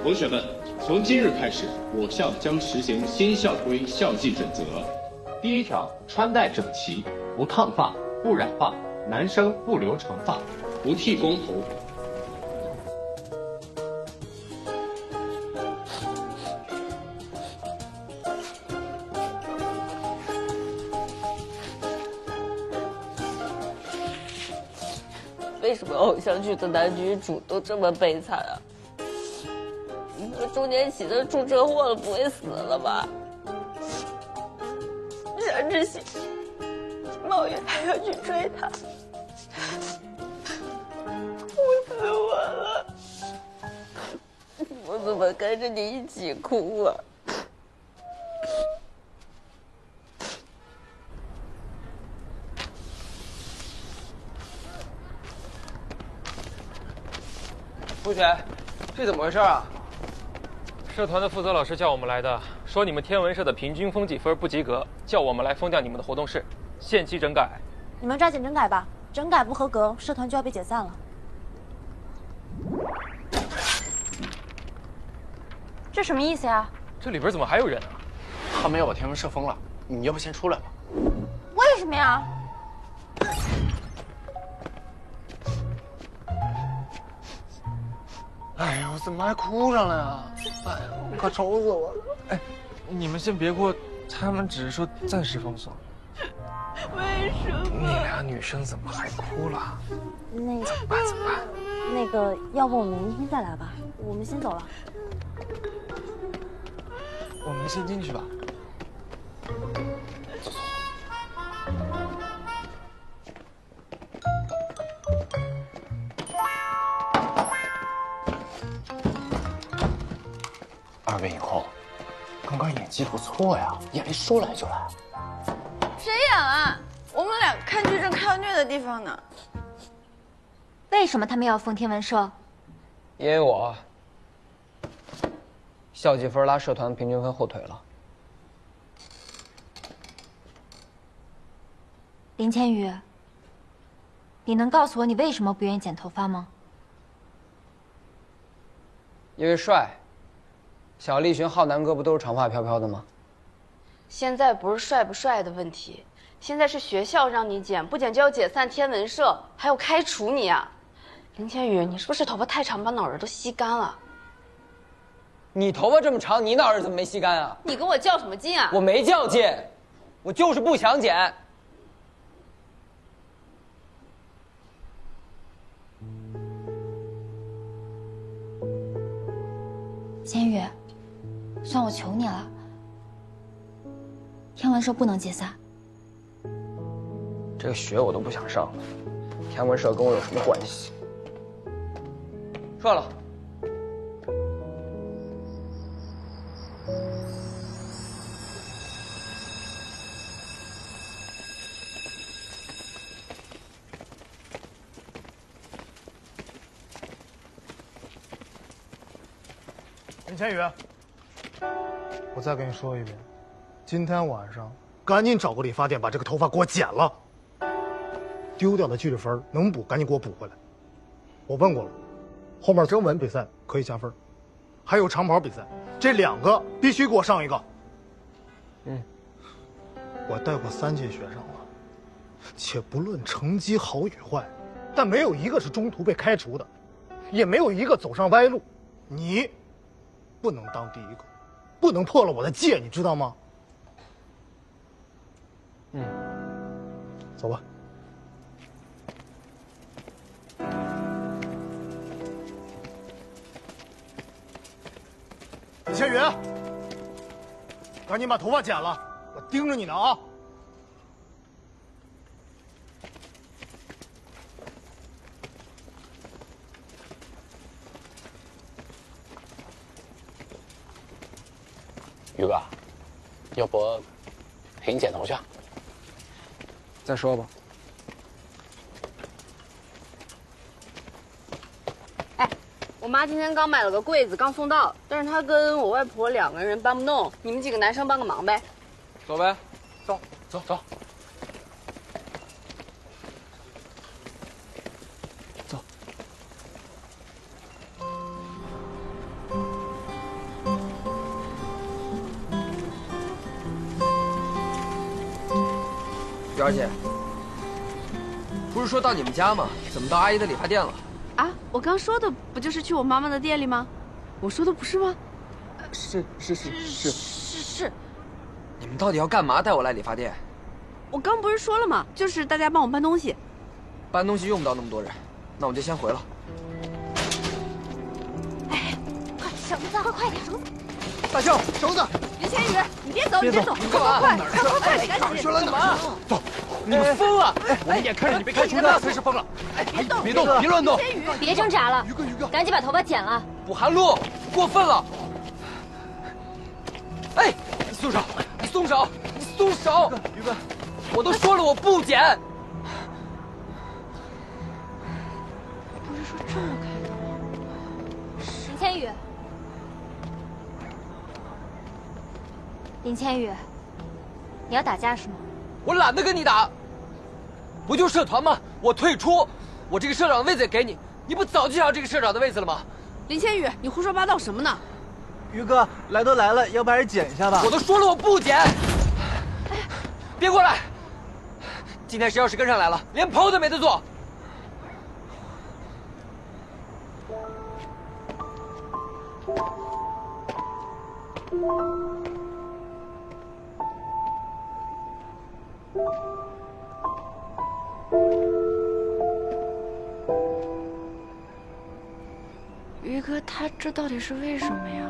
同学们，从今日开始，我校将实行新校规校纪准则。第一条，穿戴整齐，不烫发，不染发，男生不留长发，不剃光头。为什么偶像剧的男女主都这么悲惨啊？一个中年期的出车祸了，不会死了吧？山之心，茂宇还要去追他，哭死我了！我怎么跟着你一起哭啊？同学，这怎么回事啊？社团的负责老师叫我们来的，说你们天文社的平均分几分不及格，叫我们来封掉你们的活动室，限期整改。你们抓紧整改吧，整改不合格，社团就要被解散了。这什么意思呀？这里边怎么还有人啊？他们要把天文社封了，你要不先出来吧？为什么呀？哎呀，我怎么还哭上了呀？哎呀，我快愁死我了！哎，你们先别过，他们只是说暂时封锁。为什么？你俩女生怎么还哭了？那怎么办？怎么办？那个，要不我们明天再来吧？我们先走了。我们先进去吧。走。二位影后，刚刚演技不错呀，演力说来就来。谁演啊？我们俩看剧正看到虐的地方呢。为什么他们要封天文社？因为我校际分拉社团平均分后腿了。林千羽，你能告诉我你为什么不愿意剪头发吗？因为帅。小栗旬、浩南哥不都是长发飘飘的吗？现在不是帅不帅的问题，现在是学校让你剪，不剪就要解散天文社，还要开除你啊！林千羽，你是不是头发太长，把脑仁都吸干了？你头发这么长，你脑仁怎么没吸干啊？你跟我较什么劲啊？我没较劲，我就是不想剪。千羽，算我求你了，天文社不能解散。这个学我都不想上了，天文社跟我有什么关系？算了。林千羽，我再跟你说一遍，今天晚上赶紧找个理发店把这个头发给我剪了。丢掉的纪律分能补，赶紧给我补回来。我问过了，后面征文比赛可以加分，还有长跑比赛，这2个必须给我上一个。我带过3届学生了，且不论成绩好与坏，但没有一个是中途被开除的，也没有一个走上歪路。你不能当第一个，不能破了我的戒，你知道吗？走吧。李千羽，赶紧把头发剪了，我盯着你呢啊！宇哥，要不陪你剪头去？再说吧。哎，我妈今天刚买了个柜子，刚送到，但是她跟我外婆2个人搬不动，你们几个男生帮个忙呗。走呗，走。玉儿姐，不是说到你们家吗？怎么到阿姨的理发店了？啊，我刚说的不就是去我妈妈的店里吗？我说的不是吗？是。是。你们到底要干嘛？带我来理发店？我刚不是说了吗？就是大家帮我搬东西。搬东西用不到那么多人，那我就先回了。哎，快，绳子，快点，绳子！大象，绳子！林千羽，你别走，你别走，你干嘛？快，赶紧！说了哪儿？走，你们疯了！我们眼看着你被开除，那才是疯了！别动，别乱动！别挣扎了，赶紧把头发剪了。补寒露，过分了！哎，你松手！你松手！你松手！于哥，我都说了我不剪。不是说这么开的吗？林千羽，林千羽，你要打架是吗？我懒得跟你打，不就社团吗？我退出，我这个社长的位子也给你，你不早就想要这个社长的位子了吗？林千羽，你胡说八道什么呢？于哥，来都来了，要不还是剪一下吧？我都说了我不剪，别过来！今天谁要是跟上来了，连朋友都没得做。于哥，他这到底是为什么呀？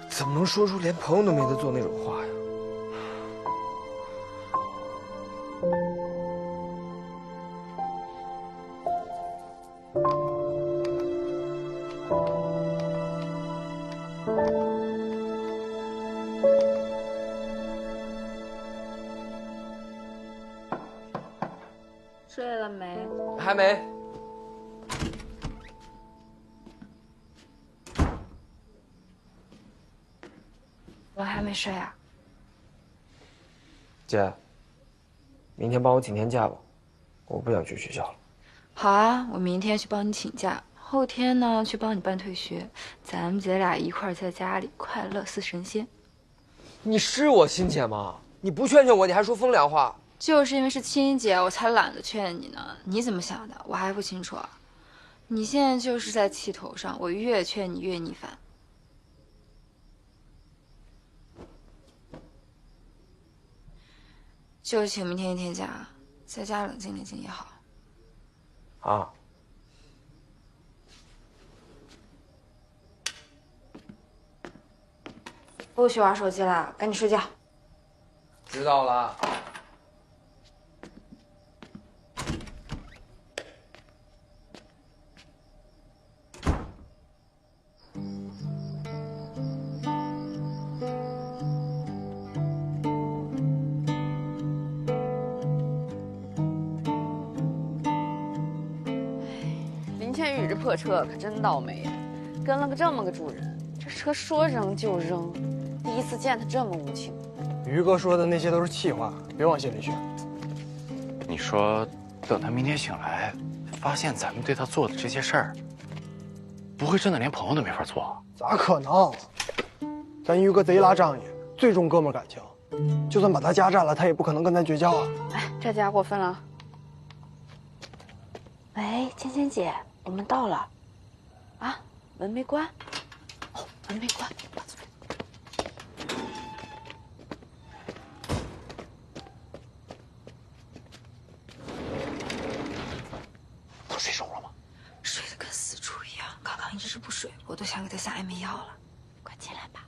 怎么能说出连朋友都没得做那种话呀？睡了没？还没。我还没睡啊。姐，明天帮我请天假吧，我不想去学校了。好啊，我明天去帮你请假，后天呢去帮你办退学，咱们姐俩一块儿在家里快乐似神仙。你是我亲姐吗？你不劝劝我，你还说风凉话。就是因为是亲姐，我才懒得劝你呢。你怎么想的？我还不清楚啊。你现在就是在气头上，我越劝你越逆反。就请明天一天假，在家冷静冷静也好。啊。不许玩手机了，赶紧睡觉。知道了。林千羽这破车可真倒霉呀，跟了个这么个主人，这车说扔就扔。第一次见他这么无情。于哥说的那些都是气话，别往心里去。你说，等他明天醒来，发现咱们对他做的这些事儿，不会真的连朋友都没法做？咋可能？咱于哥贼拉仗义，最重哥们感情，就算把他家占了，他也不可能跟咱绝交啊！哎，这家过分了。喂，芊芊姐，我们到了。啊，门没关。哦，门没关。他睡熟了吗？睡得跟死猪一样，刚刚一直吃不睡，我都想给他下安眠药了。快进来吧。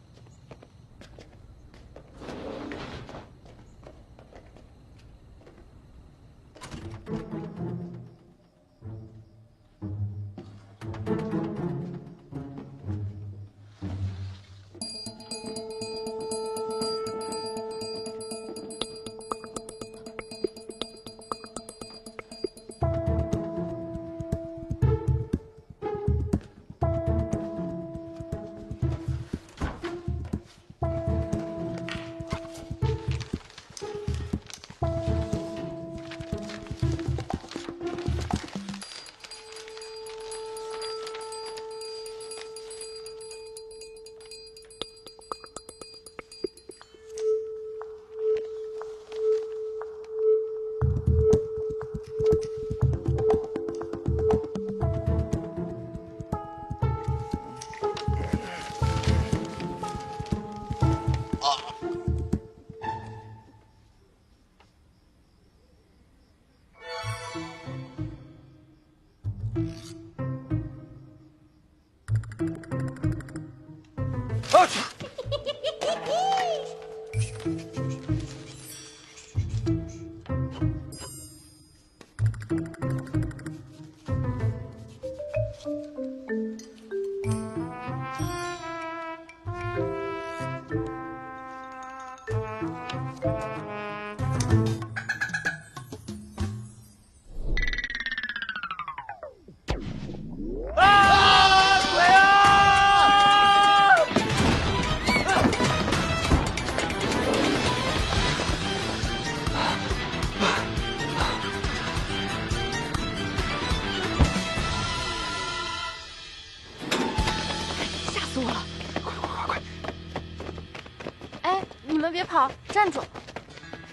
别跑，站住！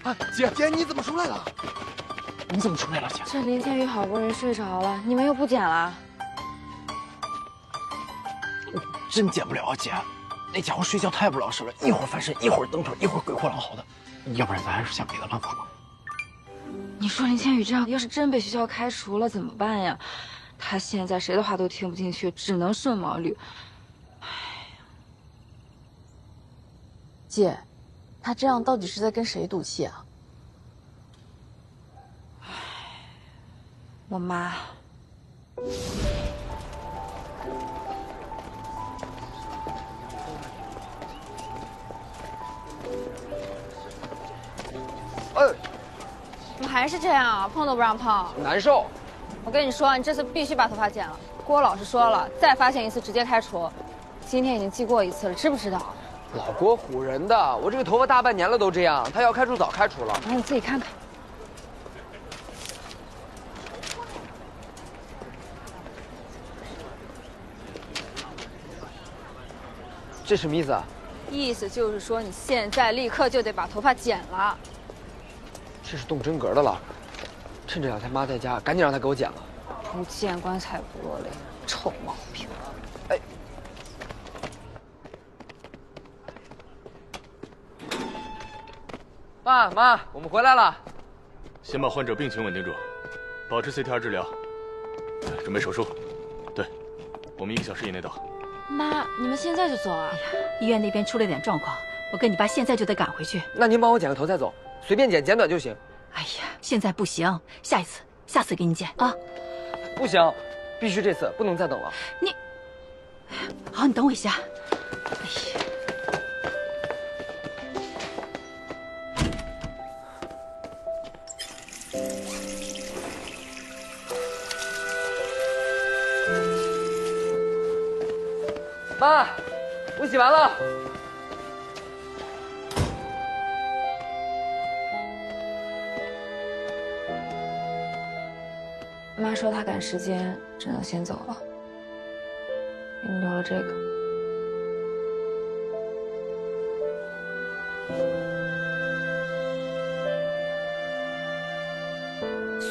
啊，姐，你怎么出来了？你怎么出来了，姐？这林天宇好不容易睡着了，你们又不捡了？真捡不了啊，姐！那家伙睡觉太不老实了，一会儿翻身，一会儿蹬腿，一会儿鬼哭狼嚎的。要不然咱还是先给他乱放吧。你说林天宇这样，要是真被学校开除了怎么办呀？他现在谁的话都听不进去，只能顺毛驴。哎呀，姐。他这样到底是在跟谁赌气啊？我妈。怎么还是这样啊？碰都不让碰，难受。我跟你说，你这次必须把头发剪了。郭老师说了，再发现一次直接开除。今天已经记过一次了，知不知道？老郭唬人的，我这个头发大半年了都这样，他要开除早开除了。来，你自己看看。这什么意思啊？意思就是说你现在立刻就得把头发剪了。这是动真格的了，趁这2天妈在家，赶紧让她给我剪了。不见棺材不落泪，臭毛病。哎。妈，我们回来了。先把患者病情稳定住，保持 CTR 治疗，准备手术。对，我们1个小时以内到。妈，你们现在就走啊？哎呀，医院那边出了点状况，我跟你爸现在就得赶回去。那您帮我剪个头再走，随便剪，剪短就行。哎呀，现在不行，下次给你剪啊。不行，必须这次，不能再等了。你，好，你等我一下。哎呀。妈，我洗完了。妈说她赶时间，只能先走了，给你留了这个。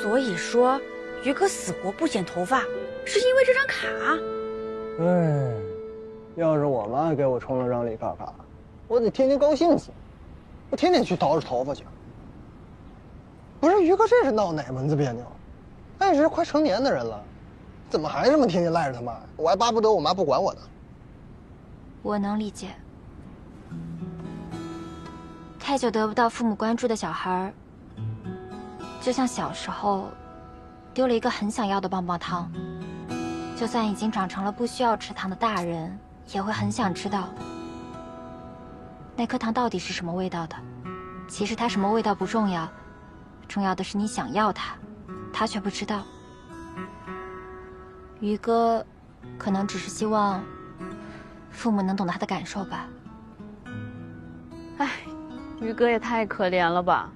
所以说，于哥死活不剪头发，是因为这张卡。哎，要是我妈给我充了张礼卡卡，我得天天高兴死，我天天去捯饬头发去。不是于哥，这是闹哪门子别扭？他也是快成年的人了，怎么还这么天天赖着他妈？我还巴不得我妈不管我呢。我能理解，太久得不到父母关注的小孩，就像小时候丢了一个很想要的棒棒糖，就算已经长成了不需要吃糖的大人，也会很想知道那颗糖到底是什么味道的。其实它什么味道不重要，重要的是你想要它，他却不知道。于哥可能只是希望父母能懂他的感受吧。唉，于哥也太可怜了吧。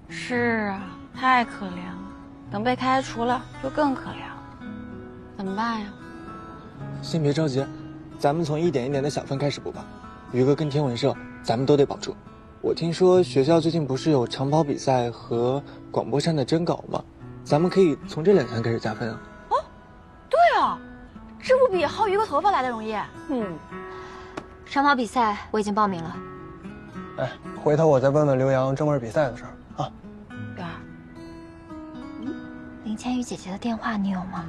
是啊，太可怜了。等被开除了，就更可怜了。怎么办呀？先别着急，咱们从一点一点的小分开始补吧。于哥跟天文社，咱们都得保住。我听说学校最近不是有长跑比赛和广播站的征稿吗？咱们可以从这2项开始加分啊。哦，对啊，这不比薅于哥头发来的容易？长跑比赛我已经报名了。哎，回头我再问问刘洋正味比赛的事儿啊。元儿，林千羽姐姐的电话你有吗？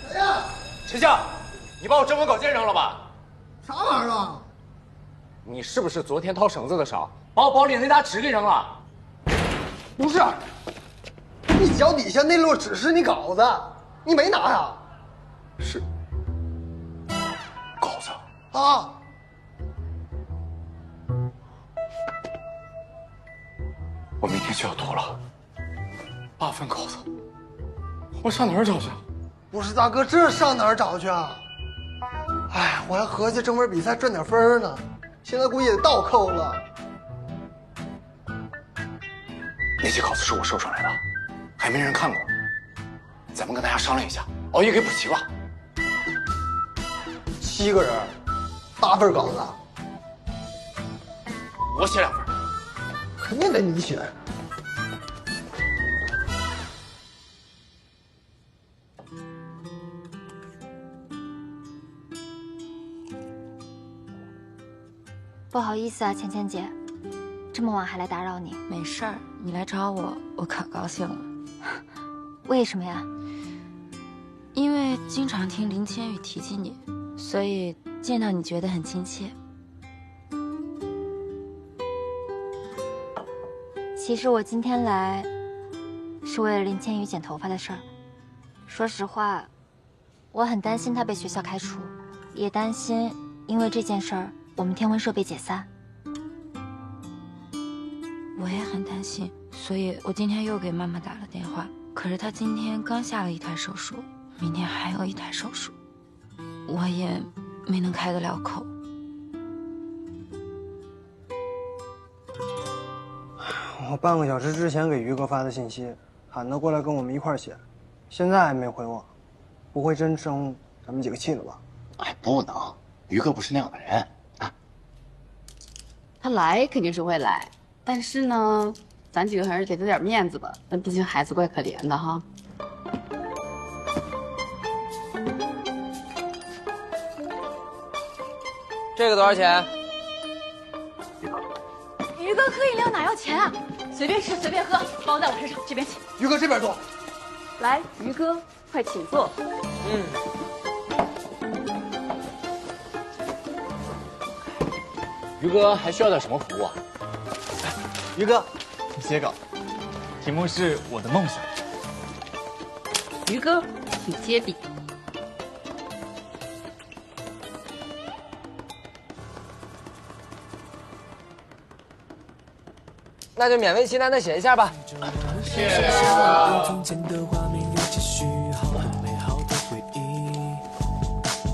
谁呀？陈夏，你把我征文稿件扔了吧？啥玩意儿啊？你是不是昨天掏绳子的时候把我包里那沓纸给扔了？不是，你脚底下那摞纸是你稿子，你没拿呀？是稿子啊。我明天就要读了，8份稿子，我上哪儿找去？不是大哥，这上哪儿找去啊？哎，我还合计征文比赛赚点分呢，现在估计也倒扣了。那些稿子是我收上来的，还没人看过，咱们跟大家商量一下，熬夜给补齐了。7个人，8份稿子，我写2份，肯定得你写。不好意思啊，芊芊姐，这么晚还来打扰你。没事儿，你来找我，我可高兴了。为什么呀？因为经常听林千羽提起你，所以见到你觉得很亲切。其实我今天来，是为了林千羽剪头发的事儿。说实话，我很担心她被学校开除，也担心因为这件事儿，我们天文社被解散。我也很担心，所以我今天又给妈妈打了电话。可是她今天刚下了1台手术，明天还有1台手术，我也没能开得了口。我半个小时之前给于哥发的信息，喊他过来跟我们一块儿写，现在还没回我，不会真生咱们几个气了吧？哎，不能，于哥不是那样的人啊。他来肯定是会来，但是呢，咱几个还是给他点面子吧。那毕竟孩子怪可怜的哈。这个多少钱？于哥喝饮料哪要钱啊？随便吃随便喝，包在我身上，这边请。于哥这边坐。来，于哥，快请坐。于哥还需要点什么服务啊？于哥，你写稿，题目是我的梦想。于哥，请接笔。那就勉为其难的写一下吧。谢谢。从前的画面又继续好很美好的回忆。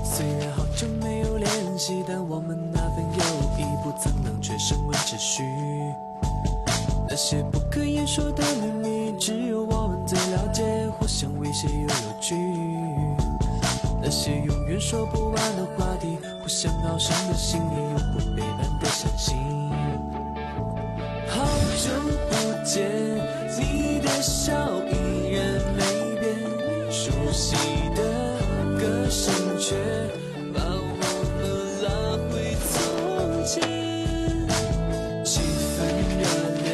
虽然好久没有联系，但我们那份友谊不曾冷却，升温持续。那些不可言说的秘密，只有我们最了解，互相威胁又有趣。那些永远说不完的话题，互相熬伤的心里，永不背叛的相信。好久不见，你的笑依然没变，熟悉的歌声却把我们拉回从前。气氛热烈，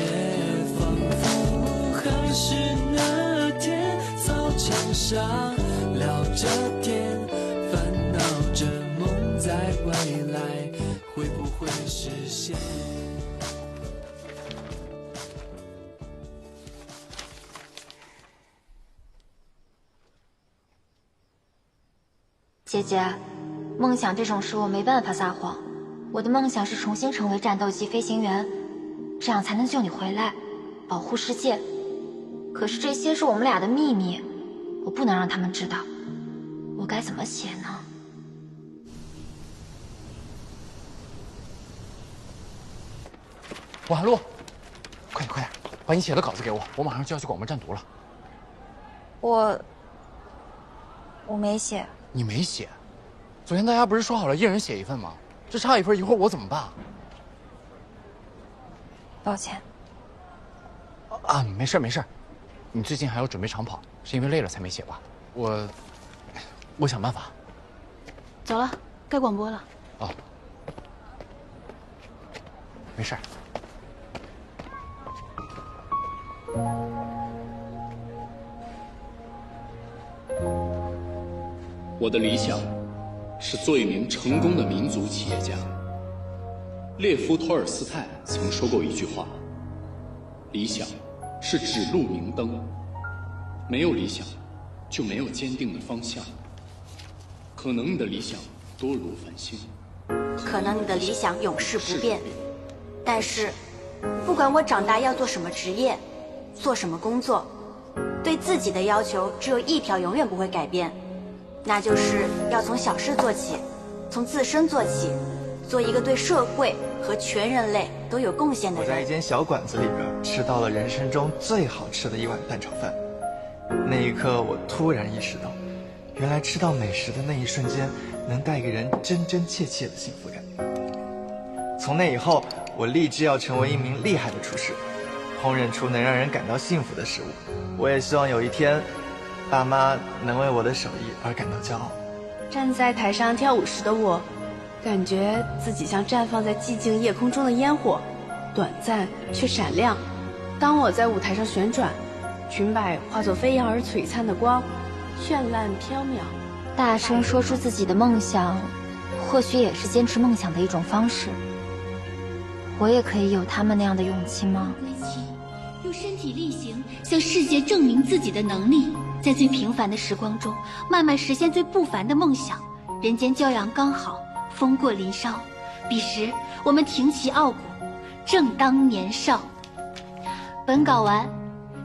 仿佛还是上，聊着天，烦恼着梦在未来会不会实现。姐姐，梦想这种事我没办法撒谎。我的梦想是重新成为战斗机飞行员，这样才能救你回来，保护世界。可是这些是我们俩的秘密，我不能让他们知道。我该怎么写呢？王海璐，快点，把你写的稿子给我，我马上就要去广播站读了。我没写。你没写？昨天大家不是说好了一人写一份吗？这差一份，一会儿我怎么办？抱歉。啊，没事。你最近还要准备长跑，是因为累了才没写吧？我想办法。走了，该广播了。哦，没事。我的理想是做一名成功的民族企业家。列夫·托尔斯泰曾说过一句话：理想是指路明灯，没有理想就没有坚定的方向。可能你的理想多如繁星，可能你的理想永世不变，但是不管我长大要做什么职业，做什么工作，对自己的要求只有一条，永远不会改变，那就是要从小事做起，从自身做起，做一个对社会和全人类都有贡献的人。我在一间小馆子里边吃到了人生中最好吃的一碗蛋炒饭，那一刻我突然意识到，原来吃到美食的那一瞬间能带给人真真切切的幸福感。从那以后，我立志要成为一名厉害的厨师，烹饪出能让人感到幸福的食物。我也希望有一天，爸妈能为我的手艺而感到骄傲。站在台上跳舞时的我，感觉自己像绽放在寂静夜空中的烟火，短暂却闪亮。当我在舞台上旋转，裙摆化作飞扬而璀璨的光，绚烂飘渺。大声说出自己的梦想，或许也是坚持梦想的一种方式。我也可以有他们那样的勇气吗？用身体力行向世界证明自己的能力，在最平凡的时光中慢慢实现最不凡的梦想。人间骄阳刚好，风过林梢，彼时我们挺起傲骨，正当年少。本稿完，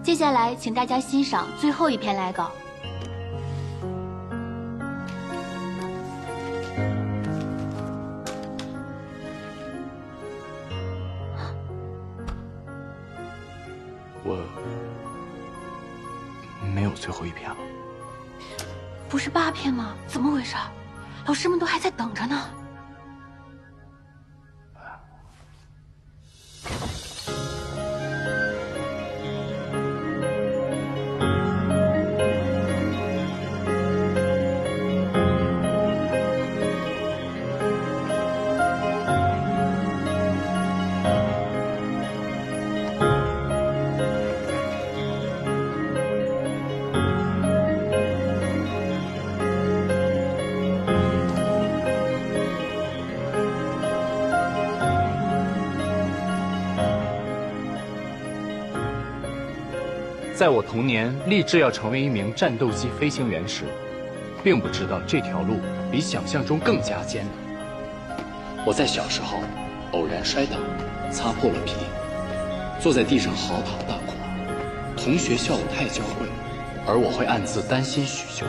接下来请大家欣赏最后一篇来稿。我没有最后一篇了。不是8篇吗？怎么回事？老师们都还在等着呢。在我童年立志要成为一名战斗机飞行员时，并不知道这条路比想象中更加艰难。我在小时候偶然摔倒，擦破了皮，坐在地上嚎啕大哭，同学笑我太娇贵，而我会暗自担心许久，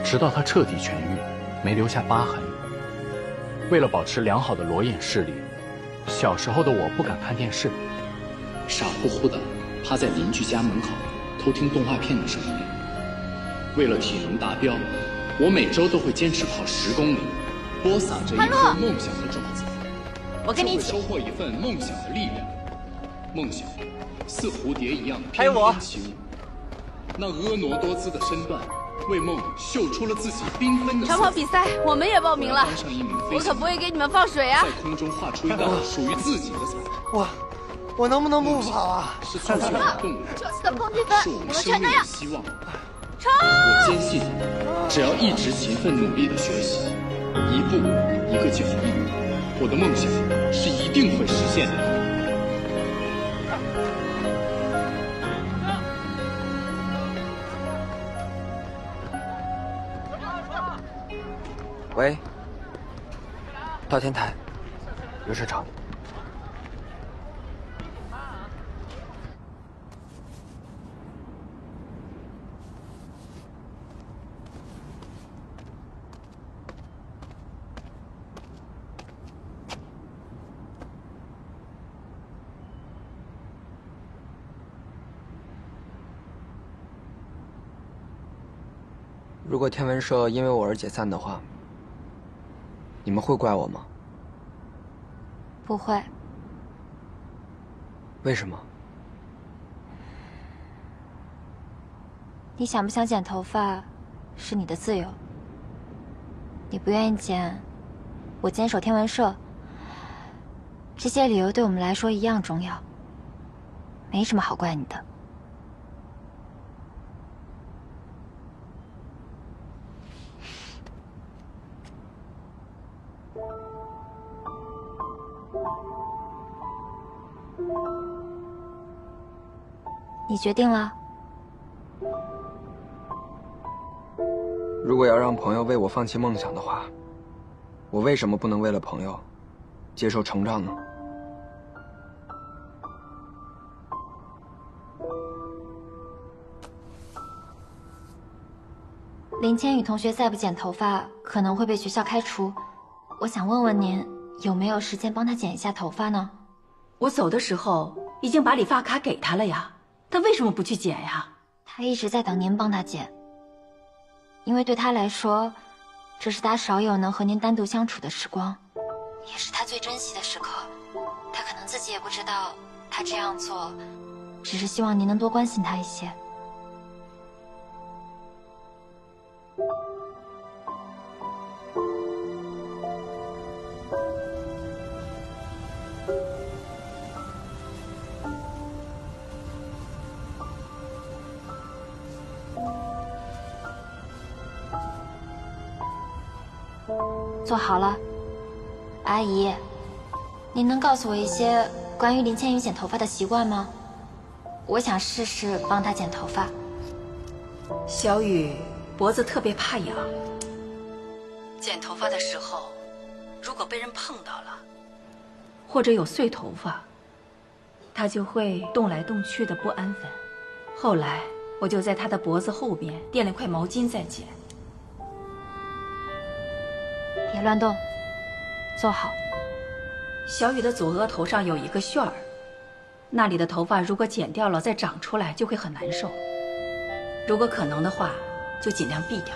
直到它彻底痊愈，没留下疤痕。为了保持良好的裸眼视力，小时候的我不敢看电视，傻乎乎的趴在邻居家门口偷听动画片的声音。为了体能达标，我每周都会坚持跑10公里，播撒着一颗梦想的种子。我跟你一起收获一份梦想的力量。梦想似蝴蝶一样还有我起舞，那婀娜多姿的身段为梦秀出了自己缤纷的色彩。长跑比赛我们也报名了，我可不会给你们放水啊！在空中画出一道属于自己的彩。我能不能不跑啊？是自己的动力，这次的空积分是我们我们全都要。希望。我坚信，只要一直勤奋努力的学习，一步一个脚印，我的梦想是一定会实现的。喂，到天台，有事找你。如果天文社因为我而解散的话，你们会怪我吗？不会。为什么？你想不想剪头发，是你的自由。你不愿意剪，我坚守天文社。这些理由对我们来说一样重要，没什么好怪你的。你决定了？如果要让朋友为我放弃梦想的话，我为什么不能为了朋友接受成长呢？林千羽同学再不剪头发，可能会被学校开除。我想问问您，有没有时间帮他剪一下头发呢？我走的时候已经把理发卡给他了呀，他为什么不去剪呀？他一直在等您帮他剪，因为对他来说，这是他少有能和您单独相处的时光，也是他最珍惜的时刻。他可能自己也不知道，他这样做，只是希望您能多关心他一些。做好了，阿姨，您能告诉我一些关于林千羽剪头发的习惯吗？我想试试帮她剪头发。小雨脖子特别怕痒，剪头发的时候，如果被人碰到了，或者有碎头发，她就会动来动去的不安分。后来我就在她的脖子后边垫了块毛巾再剪。别乱动，坐好。小雨的左额头上有一个旋儿，那里的头发如果剪掉了再长出来就会很难受。如果可能的话，就尽量避掉。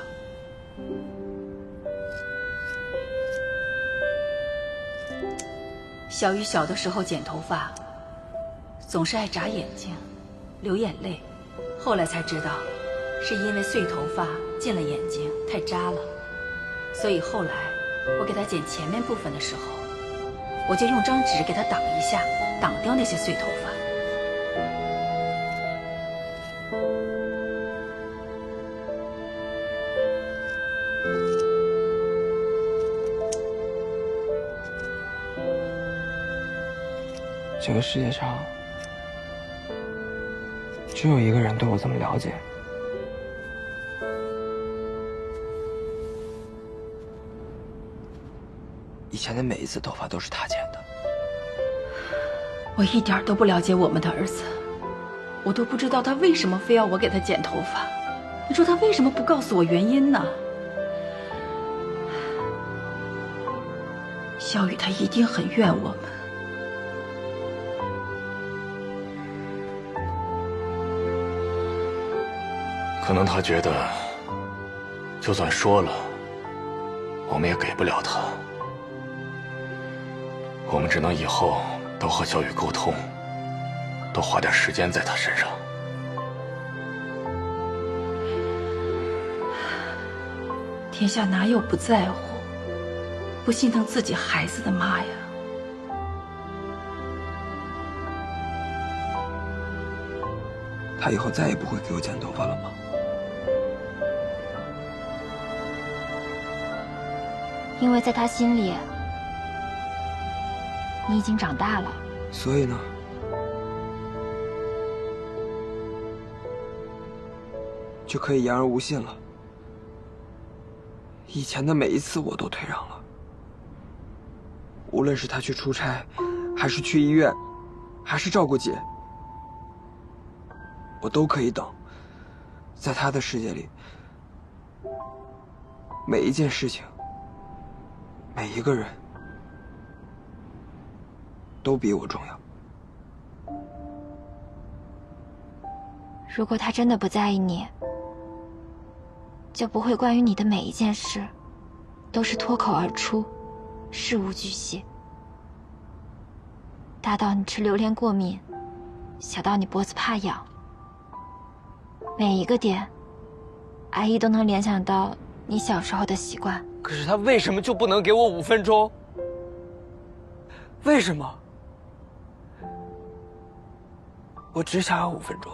小雨小的时候剪头发，总是爱眨眼睛，流眼泪，后来才知道，是因为碎头发进了眼睛，太扎了，所以后来我给她剪前面部分的时候，我就用张纸给她挡一下，挡掉那些碎头发。这个世界上只有一个人对我这么了解。以前的每一次头发都是他剪的。我一点都不了解我们的儿子，我都不知道他为什么非要我给他剪头发。你说他为什么不告诉我原因呢？小雨他一定很怨我们。可能他觉得，就算说了，我们也给不了他。我们只能以后多和小雨沟通，多花点时间在他身上。天下哪有不在乎、不心疼自己孩子的妈呀？他以后再也不会给我剪头发了吗？因为在他心里，你已经长大了。所以呢？就可以言而无信了。以前的每一次我都退让了，无论是他去出差，还是去医院，还是照顾姐，我都可以等。在他的世界里，每一件事情，每一个人，都比我重要。如果他真的不在意你，就不会关于你的每一件事都是脱口而出，事无巨细，大到你吃榴莲过敏，小到你脖子怕痒，每一个点，阿姨都能联想到你小时候的习惯。可是他为什么就不能给我5分钟？为什么？我只想要5分钟。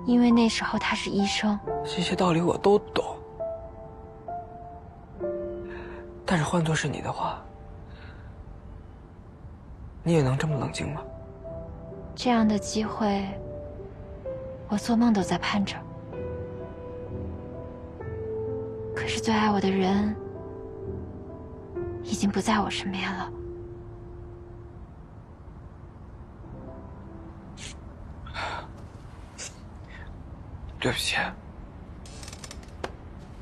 因为那时候他是医生。这些道理我都懂，但是换作是你的话，你也能这么冷静吗？这样的机会，我做梦都在盼着。可是最爱我的人，已经不在我身边了。对不起。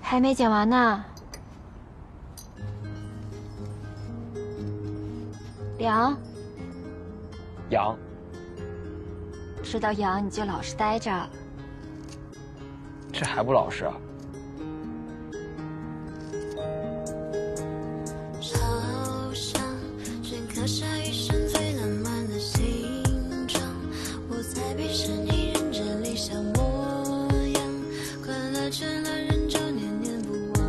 还没讲完呢。凉。痒。知道痒你就老实待着。这还不老实啊？好像深刻下余生最浪漫的形状，我在闭上你认真理想模样，快乐倦了人就念念不忘。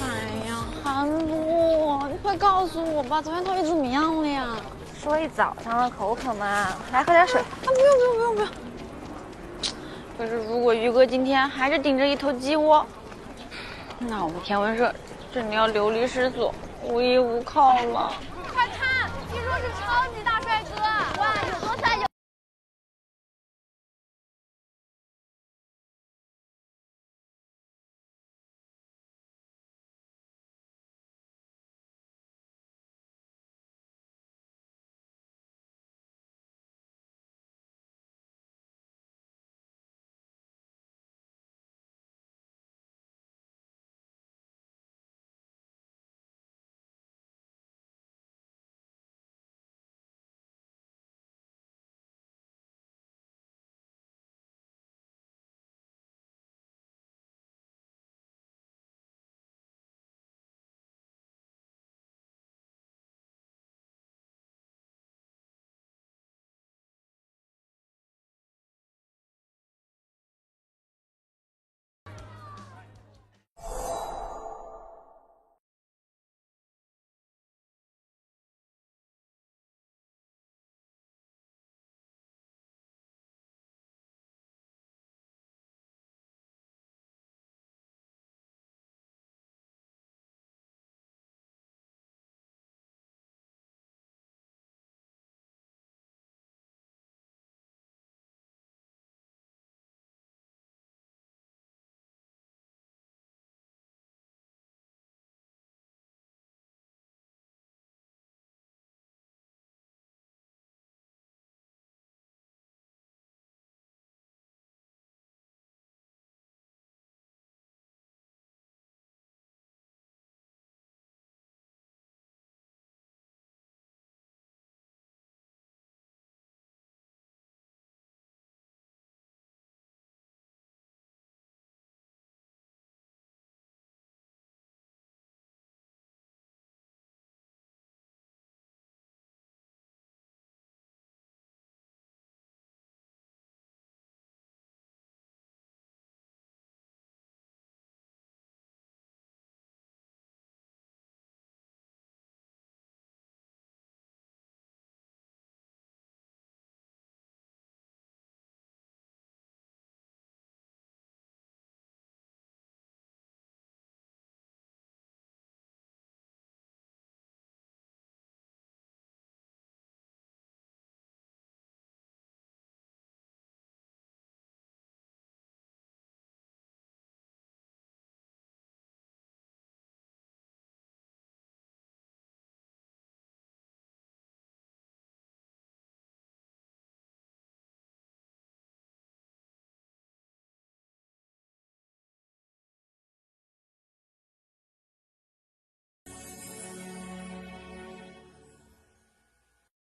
哎呀，韩布，你快告诉我吧，昨天到底怎么样了呀？说一早上了，口渴嘛，来喝点水。不用。可是如果于哥今天还是顶着一头鸡窝，那我们天文社真的要流离失所，无依无靠了。快看，听说是超级大帅哥！